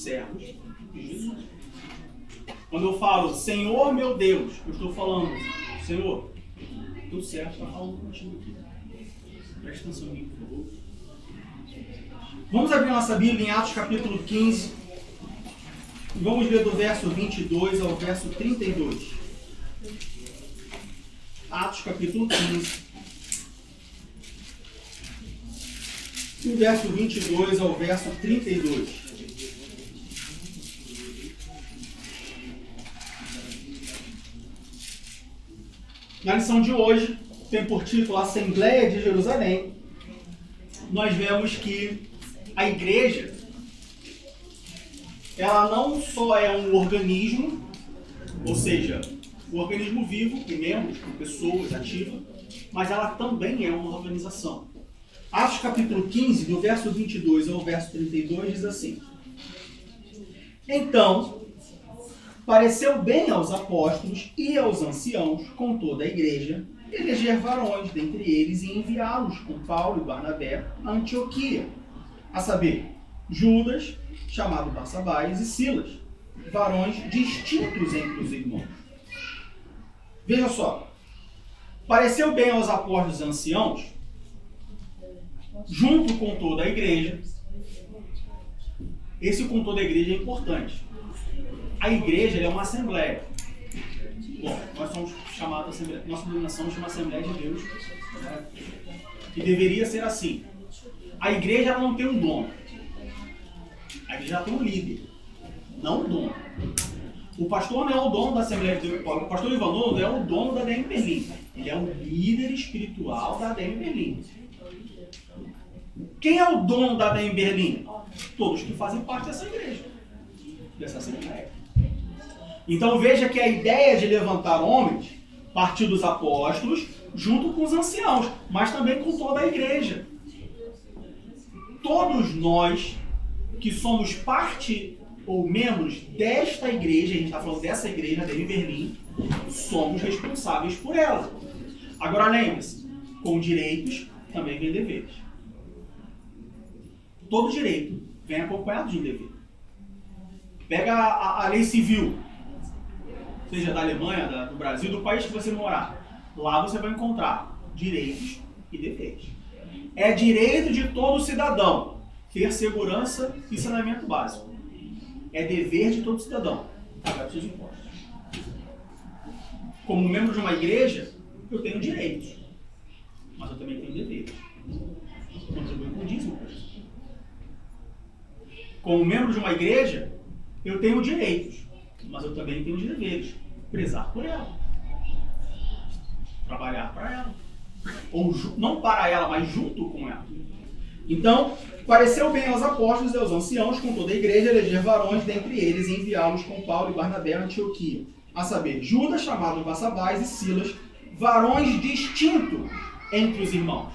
servos de Jesus. Quando eu falo, Senhor meu Deus, eu estou falando, Senhor, teu servo está falando contigo aqui. Presta atenção em mim, por favor. Vamos abrir nossa Bíblia em Atos capítulo 15. E vamos ler do verso 22 ao verso 32. Atos capítulo 15. Do verso 22 ao verso 32. Na lição de hoje, tem por título Assembleia de Jerusalém. Nós vemos que a igreja, ela não só é um organismo, ou seja, um organismo vivo, com membros, com pessoas ativas, mas ela também é uma organização. Atos capítulo 15, do verso 22 ao verso 32, diz assim: Então, pareceu bem aos apóstolos e aos anciãos, com toda a igreja, eleger varões dentre eles e enviá-los com Paulo e Barnabé a Antioquia, a saber, Judas, chamado Barsabás, e Silas, varões distintos entre os irmãos. Veja só, pareceu bem aos apóstolos e anciãos, junto com toda a igreja. Esse com toda a igreja é importante. A igreja é uma assembleia. Bom, nós somos chamados assembleia, nossa denominação chama Assembleia de Deus, né? E deveria ser assim. A igreja ela não tem um dono. A igreja tem um líder, não um dono. O pastor não é o dono da Assembleia de Deus. O pastor Ivanoldo é o dono da ADM Berlim. Ele é o líder espiritual da ADM Berlim. Quem é o dono da ADM Berlim? Todos que fazem parte dessa igreja, dessa assembleia. Então veja que a ideia de levantar homens partiu dos apóstolos junto com os anciãos, mas também com toda a igreja. Todos nós que somos parte ou membros desta igreja, a gente está falando dessa igreja, da ADM Berlim, somos responsáveis por ela. Agora lembre-se, com direitos também vem deveres. Todo direito vem acompanhado de um dever. Pega a lei civil, seja da Alemanha, do Brasil, do país que você morar. Lá você vai encontrar direitos e deveres. É direito de todo cidadão ter segurança e saneamento básico. É dever de todo cidadão pagar os seus impostos. Como membro de uma igreja, eu tenho direitos, mas eu também tenho deveres. Contribuo com o dízimo. Como membro de uma igreja, eu tenho direitos, mas eu também tenho deveres. Prezar por ela. Trabalhar para ela. Ou não para ela, mas junto com ela. Então, pareceu bem aos apóstolos e aos anciãos, com toda a igreja, eleger varões dentre eles e enviá-los com Paulo e Barnabé a Antioquia, a saber, Judas, chamado Barsabás, e Silas, varões distintos entre os irmãos.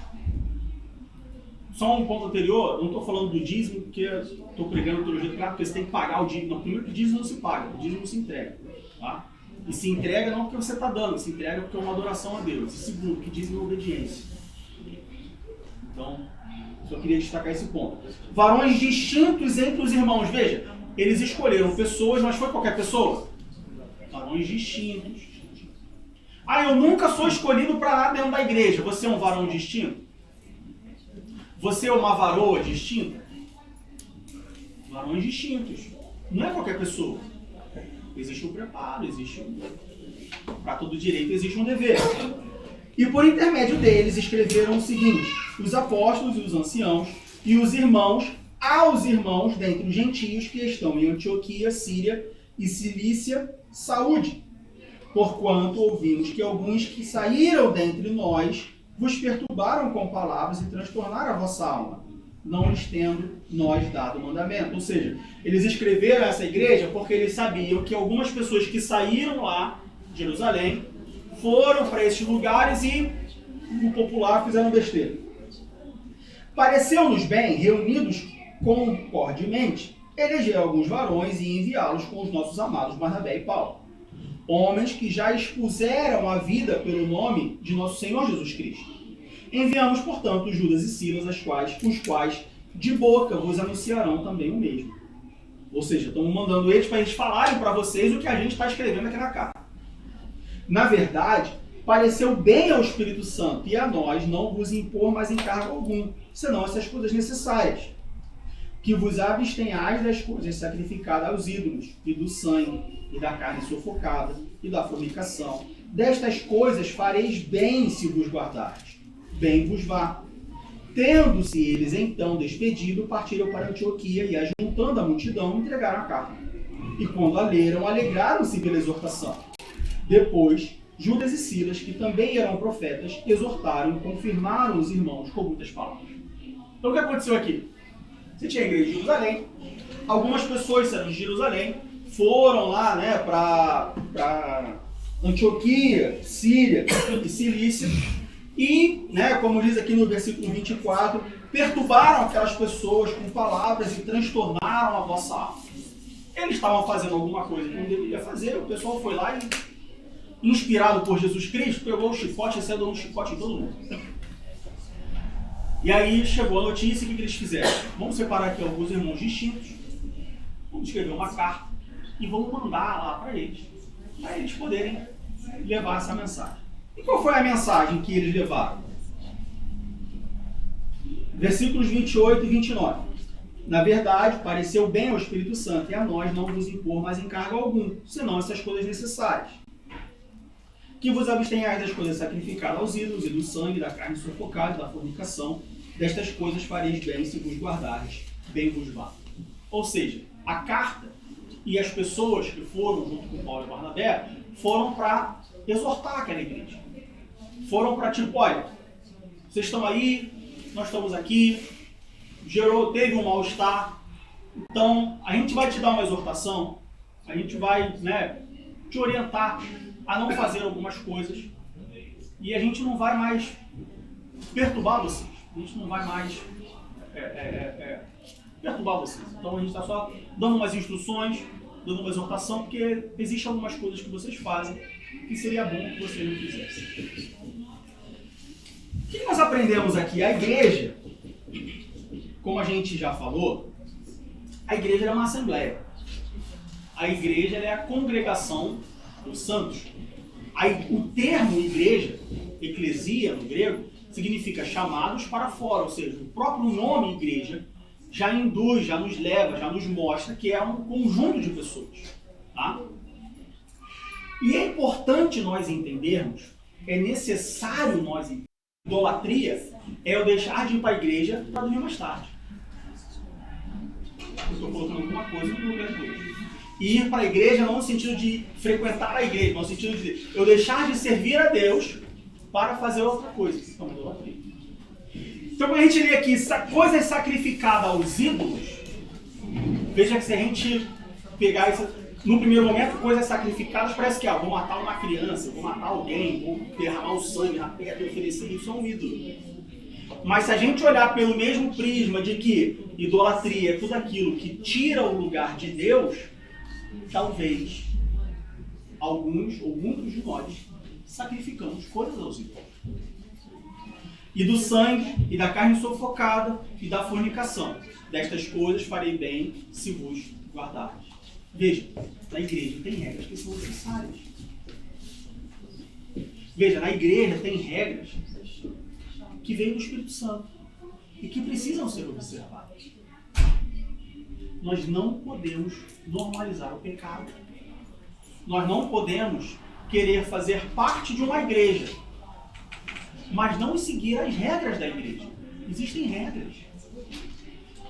Só um ponto anterior, não estou falando do dízimo, porque estou pregando teologia do porque você tem que pagar o dízimo. Não, primeiro que o dízimo não se paga, o dízimo se entrega. Tá? E se entrega não porque você está dando, se entrega porque é uma adoração a Deus. E segundo, que dízimo é obediência. Então, só queria destacar esse ponto. Varões distintos entre os irmãos. Veja, eles escolheram pessoas, mas foi qualquer pessoa? Varões distintos. Ah, eu nunca sou escolhido para nada dentro da igreja. Você é um varão distinto? Você é uma varoa distinta? Varões distintos. Não é qualquer pessoa. Existe um preparo, existe para todo direito existe um dever. E por intermédio deles escreveram o seguinte: os apóstolos e os anciãos e os irmãos aos irmãos dentre os gentios que estão em Antioquia, Síria e Cilícia, saúde. Porquanto ouvimos que alguns que saíram dentre nós vos perturbaram com palavras e transtornaram a vossa alma, não lhes tendo nós dado mandamento. Ou seja, eles escreveram essa igreja porque eles sabiam que algumas pessoas que saíram lá de Jerusalém foram para esses lugares e, no popular, fizeram besteira. Pareceu-nos bem, reunidos concordemente, eleger alguns varões e enviá-los com os nossos amados Barnabé e Paulo, homens que já expuseram a vida pelo nome de nosso Senhor Jesus Cristo. Enviamos, portanto, Judas e Silas, os quais de boca vos anunciarão também o mesmo. Ou seja, estamos mandando eles para eles falarem para vocês o que a gente está escrevendo aqui na carta. Na verdade, pareceu bem ao Espírito Santo e a nós não vos impor mais encargo algum, senão essas coisas necessárias. Que vos abstenhais das coisas sacrificadas aos ídolos, e do sangue, e da carne sufocada, e da fornicação. Destas coisas fareis bem se vos guardardes. Bem vos vá. Tendo-se eles então despedido, partiram para Antioquia e, ajuntando a multidão, entregaram a carta. E quando a leram, alegraram-se pela exortação. Depois, Judas e Silas, que também eram profetas, exortaram e confirmaram os irmãos com muitas palavras. Então o que aconteceu aqui? Você tinha a igreja de Jerusalém, algumas pessoas saíram de Jerusalém, foram lá, né, para Antioquia, Síria e Cilícia, e, né, como diz aqui no versículo 24, perturbaram aquelas pessoas com palavras e transtornaram a vossa alma. Eles estavam fazendo alguma coisa que não deveria fazer, o pessoal foi lá e, inspirado por Jesus Cristo, pegou o chicote e saiu dando um chicote em todo mundo. E aí chegou a notícia, o que eles fizeram? Vamos separar aqui alguns irmãos distintos, vamos escrever uma carta e vamos mandar lá para eles poderem levar essa mensagem. E qual foi a mensagem que eles levaram? Versículos 28 e 29. Na verdade, pareceu bem ao Espírito Santo e a nós não vos impor mais encargo algum, senão essas coisas necessárias. Que vos abstenhais das coisas sacrificadas aos ídolos e do sangue, da carne sufocada e da fornicação. Destas coisas fareis bem se vos guardares, bem vos vá. Ou seja, a carta e as pessoas que foram junto com Paulo e Barnabé foram para exortar aquela igreja. Foram para tipo, olha, vocês estão aí, nós estamos aqui, teve um mal-estar, então a gente vai te dar uma exortação, a gente vai, né, te orientar a não fazer algumas coisas e a gente não vai mais perturbar vocês, a gente não vai mais perturbar vocês. Então a gente está só dando umas instruções, dando uma exortação, porque existem algumas coisas que vocês fazem que seria bom que vocês não fizessem. O que nós aprendemos aqui? A igreja, como a gente já falou, a igreja é uma assembleia. A igreja é a congregação dos santos. O termo igreja, eclesia no grego, significa chamados para fora, ou seja, o próprio nome igreja já induz, já nos leva, já nos mostra que é um conjunto de pessoas. Tá? E é importante nós entendermos, é necessário nós entendermos, idolatria é eu deixar de ir para a igreja para dormir mais tarde. Eu estou colocando alguma coisa no lugar de Deus. E ir para a igreja não no sentido de frequentar a igreja, mas no sentido de eu deixar de servir a Deus para fazer outra coisa. Então, idolatria. Então, quando a gente lê aqui coisas sacrificadas aos ídolos, veja que se a gente pegar isso, no primeiro momento, coisas sacrificadas parece que vou matar uma criança, vou matar alguém, vou derramar o sangue na pedra e oferecer isso a um ídolo. Mas se a gente olhar pelo mesmo prisma de que idolatria é tudo aquilo que tira o lugar de Deus, talvez alguns ou muitos de nós sacrificamos coisas aos ídolos. E do sangue, e da carne sufocada, e da fornicação. Destas coisas farei bem se vos guardardes. Veja, na igreja tem regras que são necessárias. Veja, na igreja tem regras que vêm do Espírito Santo e que precisam ser observadas. Nós não podemos normalizar o pecado. Nós não podemos querer fazer parte de uma igreja, mas não seguir as regras da igreja. Existem regras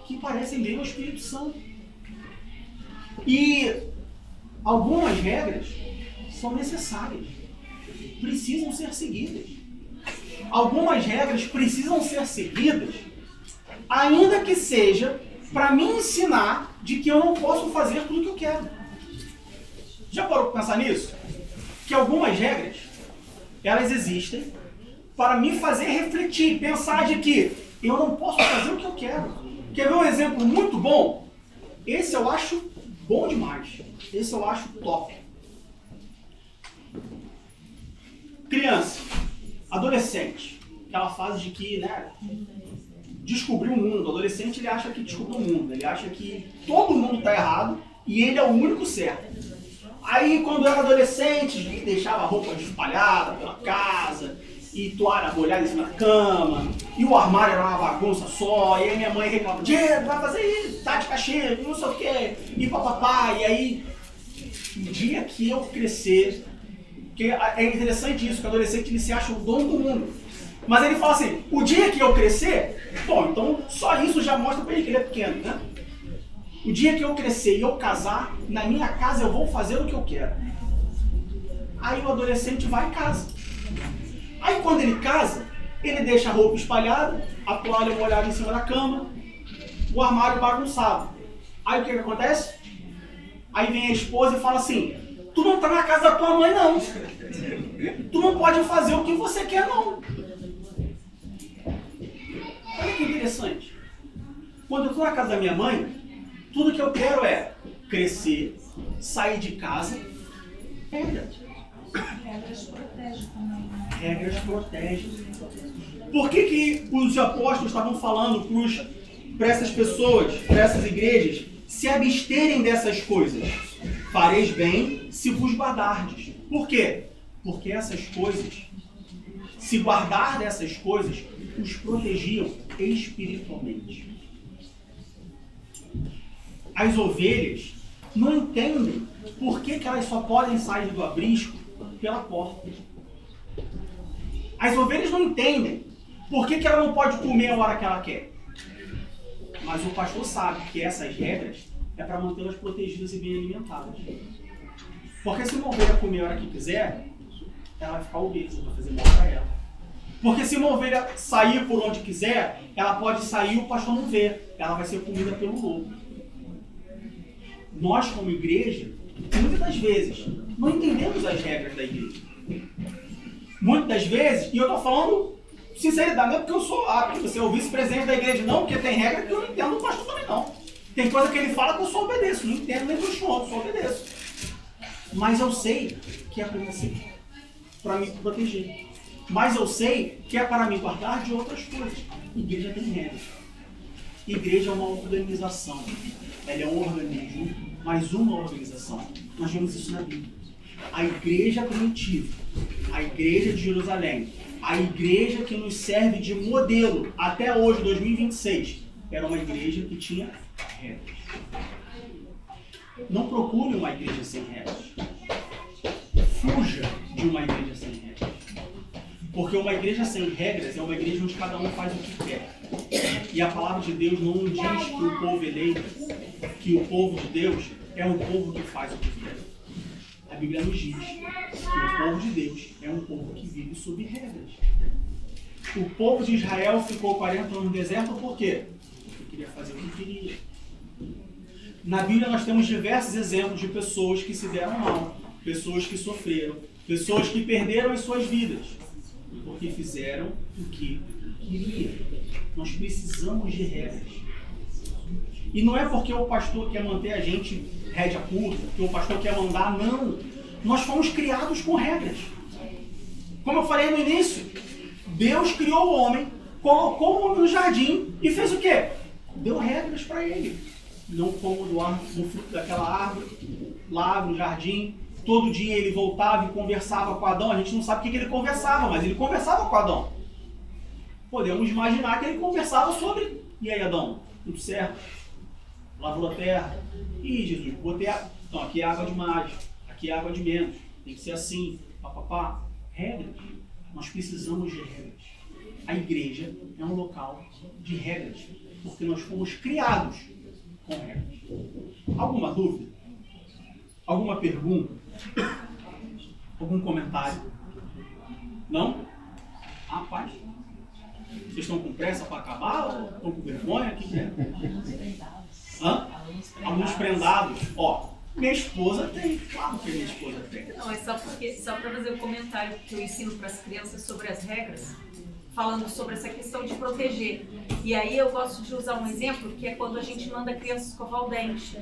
que parecem bem ao Espírito Santo. E algumas regras são necessárias, precisam ser seguidas. Algumas regras precisam ser seguidas, ainda que seja para me ensinar de que eu não posso fazer tudo o que eu quero. Já parou para pensar nisso? Que algumas regras, elas existem para me fazer refletir, pensar de que eu não posso fazer o que eu quero. Quer ver um exemplo muito bom? Esse eu acho bom demais. Esse eu acho top. Criança, adolescente, aquela fase de que, né, descobrir o mundo. O adolescente, ele acha que descobriu o mundo. Ele acha que todo mundo está errado e ele é o único certo. Aí, quando eu era adolescente, deixava a roupa espalhada pela casa, e toalha molhada em cima da cama, e o armário era uma bagunça só, e aí minha mãe reclamava, Diego, vai fazer isso, tá de cachê, não sei o quê, e papapá, e aí, o dia que eu crescer, porque é interessante isso, que o adolescente ele se acha o dono do mundo, mas ele fala assim, o dia que eu crescer, bom, então só isso já mostra pra ele que ele é pequeno, né? O dia que eu crescer e eu casar, na minha casa eu vou fazer o que eu quero. Aí o adolescente vai e casa. Aí quando ele casa, ele deixa a roupa espalhada, a toalha molhada em cima da cama, o armário bagunçado. Aí o que acontece? Aí vem a esposa e fala assim, tu não tá na casa da tua mãe não. Tu não pode fazer o que você quer não. Olha que interessante. Quando eu tô na casa da minha mãe, tudo que eu quero é crescer, sair de casa. Regras protegem também. Regras protegem. Por que os apóstolos estavam falando para essas pessoas, para essas igrejas, se absterem dessas coisas? Fareis bem se vos guardardes. Por quê? Porque essas coisas, se guardar dessas coisas, os protegiam espiritualmente. As ovelhas não entendem por que elas só podem sair do aprisco pela porta. As ovelhas não entendem por que ela não pode comer a hora que ela quer. Mas o pastor sabe que essas regras é para mantê-las protegidas e bem alimentadas. Porque se uma ovelha comer a hora que quiser, ela vai ficar obesa, vai fazer mal para ela. Porque se uma ovelha sair por onde quiser, ela pode sair e o pastor não vê. Ela vai ser comida pelo lobo. Nós, como igreja, muitas das vezes, não entendemos as regras da igreja. Muitas das vezes, e eu estou falando sinceridade, não é porque eu sou porque você é o vice-presidente da igreja, não, porque tem regra que eu não entendo do pastor também não. Tem coisa que ele fala que eu só obedeço, não entendo nem do chão, eu só obedeço. Mas eu sei que é para você, para me proteger. Mas eu sei que é para me guardar de outras coisas. Igreja tem regras. Igreja é uma organização. Ela é um organismo, mas uma organização. Nós vemos isso na Bíblia. A igreja primitiva, a igreja de Jerusalém, a igreja que nos serve de modelo até hoje, 2026, era uma igreja que tinha regras. Não procure uma igreja sem regras. Fuja de uma igreja sem regras. Porque uma igreja sem regras é uma igreja onde cada um faz o que quer. E a palavra de Deus não diz que o povo eleito, que o povo de Deus é um povo que faz o que quer. A Bíblia nos diz que o povo de Deus é um povo que vive sob regras. O povo de Israel ficou 40 anos no deserto por quê? Porque queria fazer o que queria. Na Bíblia nós temos diversos exemplos de pessoas que se deram mal, pessoas que sofreram, pessoas que perderam as suas vidas, porque fizeram o que queriam. Nós precisamos de regras. E não é porque o pastor quer manter a gente rédea curta, que o pastor quer mandar, não. Nós fomos criados com regras. Como eu falei no início, Deus criou o homem, colocou o homem no jardim e fez o quê? Deu regras para ele. Não coma do fruto daquela árvore, lá no jardim. Todo dia ele voltava e conversava com Adão. A gente não sabe o que ele conversava, mas ele conversava com Adão. Podemos imaginar que ele conversava sobre... E aí, Adão? Tudo certo? Lavou a terra? Ih, Jesus, botei a... Então, aqui é água demais. Aqui é água de menos. Tem que ser assim. Papapá. Regras. Nós precisamos de regras. A igreja é um local de regras. Porque nós fomos criados com regras. Alguma dúvida? Alguma pergunta? Algum comentário? Não? Rapaz, vocês estão com pressa para acabar ou estão com vergonha? O que é? Hã? Alunos prendados. Ó, minha esposa tem. Claro que minha esposa tem. Não, é só para fazer um comentário que eu ensino para as crianças sobre as regras, falando sobre essa questão de proteger. E aí eu gosto de usar um exemplo, que é quando a gente manda a criança escovar o dente.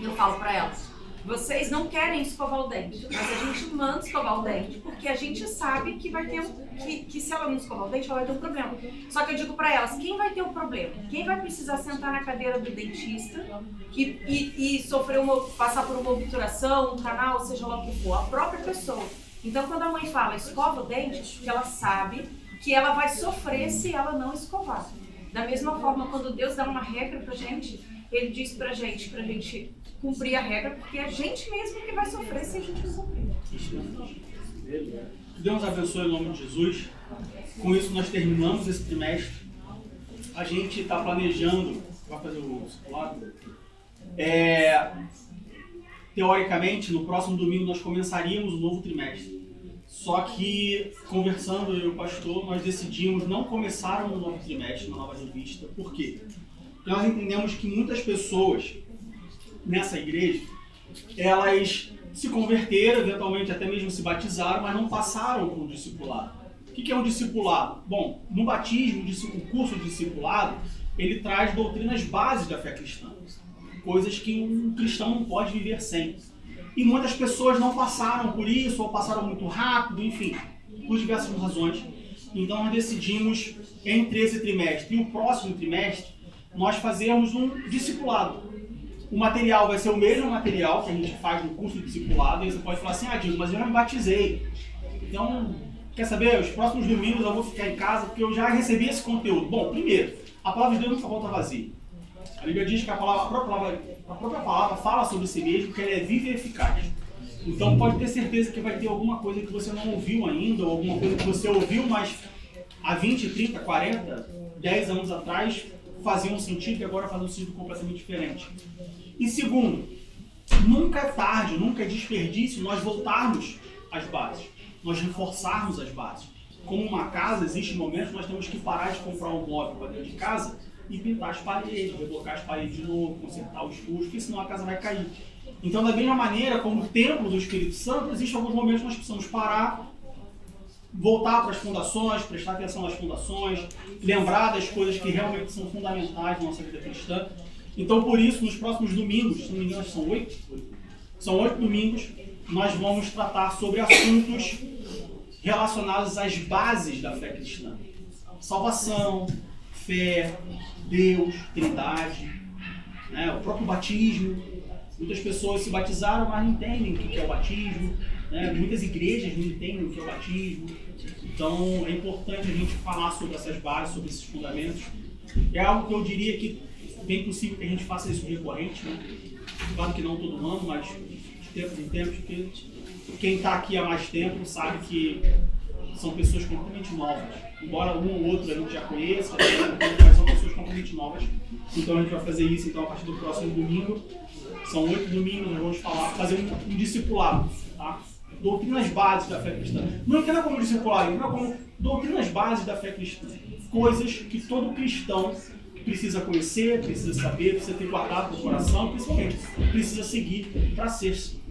Eu falo para elas, vocês não querem escovar o dente, mas a gente manda escovar o dente porque a gente sabe que vai ter que se ela não escovar o dente, ela vai ter um problema. Só que eu digo para elas, quem vai ter o problema? Quem vai precisar sentar na cadeira do dentista e sofrer passar por uma obturação, um canal, seja lá o que for, a própria pessoa. Então, quando a mãe fala escova o dente, porque ela sabe que ela vai sofrer se ela não escovar. Da mesma forma, quando Deus dá uma regra pra gente, Ele diz pra gente cumprir a regra, porque é a gente mesmo que vai sofrer se a gente não cumprir. Que Deus abençoe em nome de Jesus. Com isso, nós terminamos esse trimestre. A gente está planejando, vai fazer o circulado. Teoricamente, no próximo domingo nós começaríamos o novo trimestre. Só que, conversando eu e o pastor, nós decidimos não começar um novo trimestre, uma nova revista. Por quê? Porque nós entendemos que muitas pessoas nessa igreja, elas se converteram, eventualmente até mesmo se batizaram, mas não passaram por um discipulado. O que é um discipulado? Bom, no batismo, o curso de discipulado, ele traz doutrinas básicas da fé cristã. Coisas que um cristão não pode viver sem. E muitas pessoas não passaram por isso, ou passaram muito rápido, enfim, por diversas razões. Então nós decidimos, entre esse trimestre e o próximo trimestre, nós fazermos um discipulado. O material vai ser o mesmo material que a gente faz no curso de discipulado, e você pode falar assim, Diego, mas eu já me batizei. Então, quer saber, os próximos domingos eu vou ficar em casa porque eu já recebi esse conteúdo. Bom, primeiro, a palavra de Deus nunca volta vazia. A Bíblia diz que a própria palavra fala sobre si mesmo, que ela é viva e eficaz. Então pode ter certeza que vai ter alguma coisa que você não ouviu ainda, ou alguma coisa que você ouviu, mas há 20, 30, 40, 10 anos atrás fazia um sentido e agora faz um sentido completamente diferente. E segundo, nunca é tarde, nunca é desperdício nós voltarmos às bases, nós reforçarmos as bases. Como uma casa, existem momentos que nós temos que parar de comprar um móvel para dentro de casa e pintar as paredes, reblocar as paredes de novo, consertar os furos, porque senão a casa vai cair. Então, da mesma maneira, como o templo do Espírito Santo, existem alguns momentos que nós precisamos parar, voltar para as fundações, prestar atenção nas fundações, lembrar das coisas que realmente são fundamentais na nossa vida cristã. Então, por isso, nos próximos domingos, se não me engano, são 8? São 8 domingos, nós vamos tratar sobre assuntos relacionados às bases da fé cristã. Salvação, fé, Deus, Trindade, né? O próprio batismo. Muitas pessoas se batizaram, mas não entendem o que é o batismo. Né? Muitas igrejas não entendem o que é o batismo. Então é importante a gente falar sobre essas bases, sobre esses fundamentos. É algo que eu diria que é bem possível que a gente faça isso recorrente. Né? Claro que não todo ano, mas de tempos em tempos, porque quem está aqui há mais tempo sabe que são pessoas completamente novas. Embora um ou outro a gente já conheça, mas são pessoas completamente novas. Então a gente vai fazer isso então, a partir do próximo domingo. São 8 domingos, nós vamos fazer um discipulado. Tá? Doutrinas básicas da fé cristã. Não entenda como discipulado, entenda como doutrinas básicas da fé cristã. Coisas que todo cristão precisa conhecer, precisa saber, precisa ter guardado no coração, principalmente precisa seguir para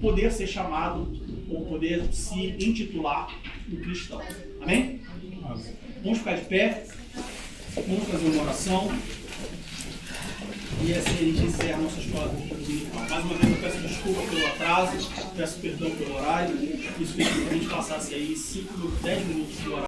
poder ser chamado ou poder se intitular um cristão. Amém? Vamos ficar de pé, vamos fazer uma oração e assim a gente encerra a nossa escola dominical. Mais uma vez eu peço desculpa pelo atraso, peço perdão pelo horário, isso fez com que a gente passasse aí 5, 10 minutos do horário.